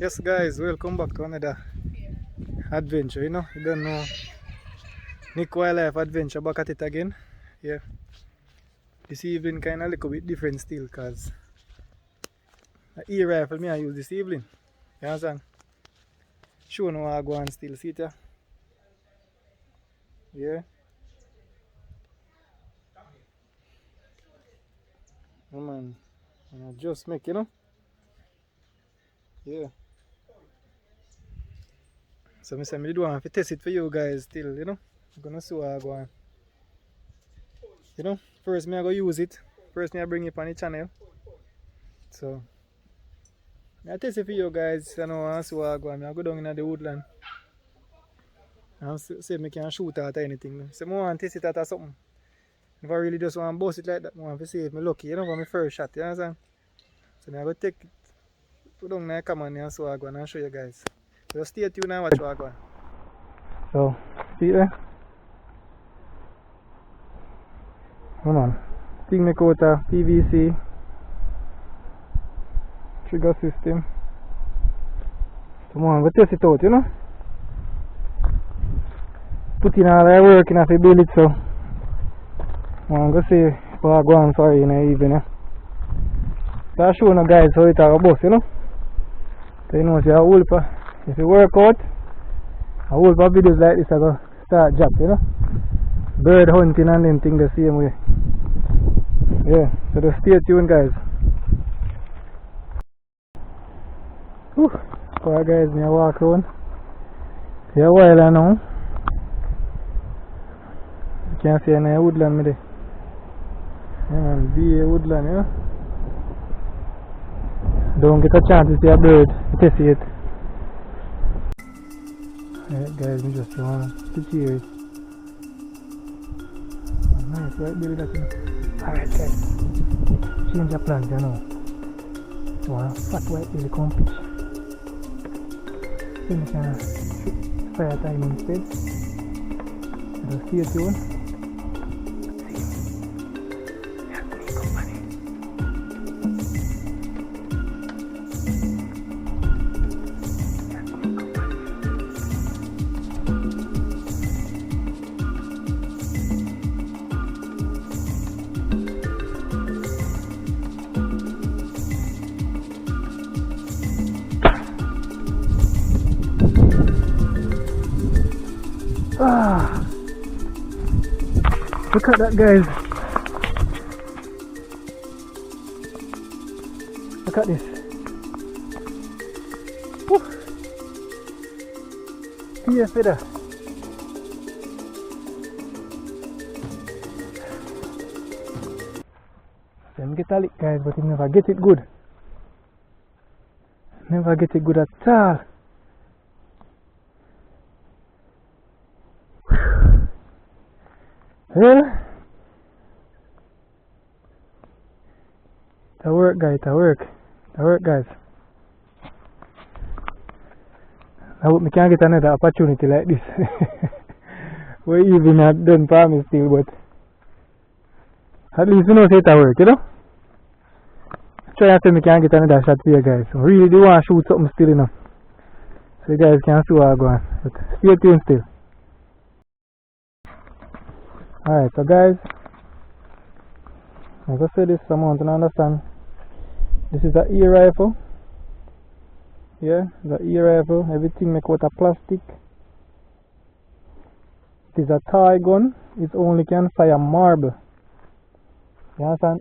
Yes guys, welcome back to another adventure, you don't know, Nick Wildlife Adventure back at it again. Yeah, this evening kind of little bit different still because the ear rifle me I use this evening, you understand? Show no I go and still see it here. Yeah. Oh man, and I just make, yeah. So I say I do want to test it for you guys still, I'm gonna see how I go on. First me I go use it. First me I bring it on the channel. So I test it for you guys, and see how I go on. I go down in the woodland and see if I can shoot at anything. So I want to test it at something. If I really just want to bust it like that, I want to see if I'm lucky, for my first shot, you understand? So I go take it, put down the camera and see how I go and I'll show you guys. So stay tuned and watch how I go on. So, see there? Come on. Thing make out a PVC trigger system. So I'm going to test it out, Put in all the work in to build it, so I'm going to see what I go on for in the evening. So I'll show you guys how it a bus, So you know, see a whole if you work out, a whole videos like this I go start job, Bird hunting and them things the same way. Yeah, so just stay tuned guys. Whew. Alright guys, me walk around. See a while now. You can see any woodland me there. Yeah man, be a woodland, Don't get a chance to see a bird, to see it. Alright guys, me just want to cheer it. Nice, right Billy, that Alright guys, change the plans, So I want fat white Billy come pitch. Then we can fire time instead. Just stay tuned. Look at that guys. Look at this. Woo. See a feather. Them get a lick guys, but he never get it good. Never get it good at all. Well, that work guys, that work guys. I hope we can get another opportunity like this. We even not done promise still, but at least we know say it work, Try and see if we can get another shot for you guys. So really do want to shoot something still, So you guys can see what I'm going. But stay tuned still. Alright, so guys, as I said, this amount to understand. This is the ear rifle. Yeah, the ear rifle. Everything make out of plastic. It is a toy gun. It only can fire marble. You understand?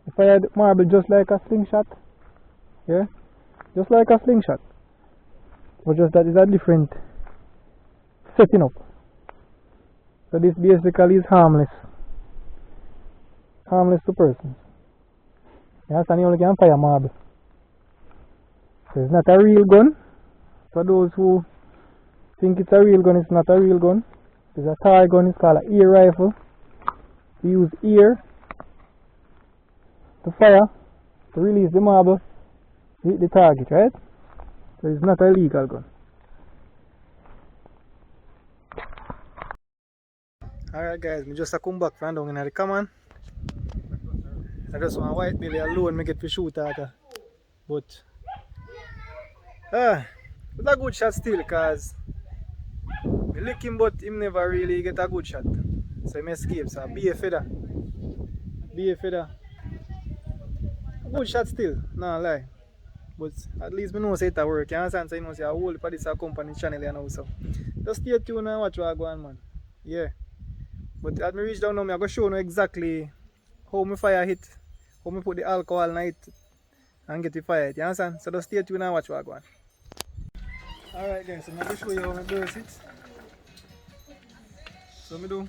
It fired marble just like a slingshot. Yeah, just like a slingshot. But just that is a different setting up. So this basically is harmless. Harmless to persons. Yes, and you only can fire marble. So it's not a real gun. For those who think it's a real gun, it's not a real gun. It's a toy gun, it's called an ear rifle. We use ear to fire, to release the marble, to hit the target, right? So it's not a legal gun. Alright guys, I just come back from down in the common. I just want white belly alone, I get to shoot at her. But It's a good shot still, cause me lick him, but him never really get a good shot. So him escape. So be a feather. Be a feather. Good shot still, no lie. But at least me know say it a work. You understand? So you know say a whole for this a company channel you know so. Just stay tuned and watch what I go on, man. Yeah. But as me reach down now, I go show you exactly how me fire hit, how me put the alcohol in it and get the fire hit. You understand? So just stay tuned and watch what I go on. Alright guys, so I'm going to show you how I burst it. So I do.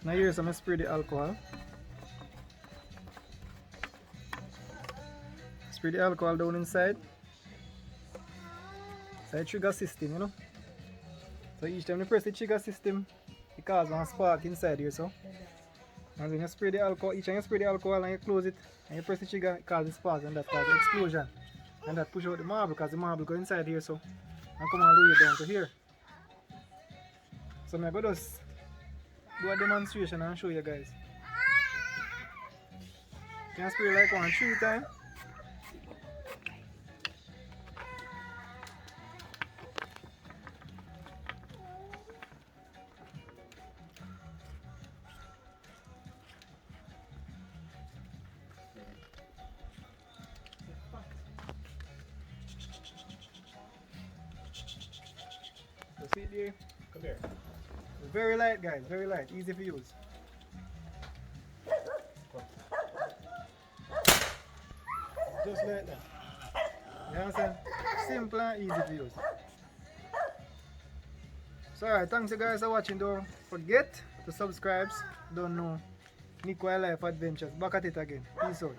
Now here so I spray the alcohol. Spray the alcohol down inside. So the trigger system, you know. So each time you press the trigger system, it causes one spark inside here so. And when you spray the alcohol, each time you spray the alcohol and you close it and you press the trigger, it causes spark and that causes explosion. And that push out the marble because the marble go inside here so and come and lure you down to here. So I'm going to just do a demonstration and show you guys. You can spray like 1 3 times. You see it there? Come here. Very light guys, very light, easy to use. Just like that. You understand? Simple and easy to use. So alright, thanks you guys for watching. Don't forget to subscribe. Don't know Nick Wildlife Adventures. Back at it again. Peace out.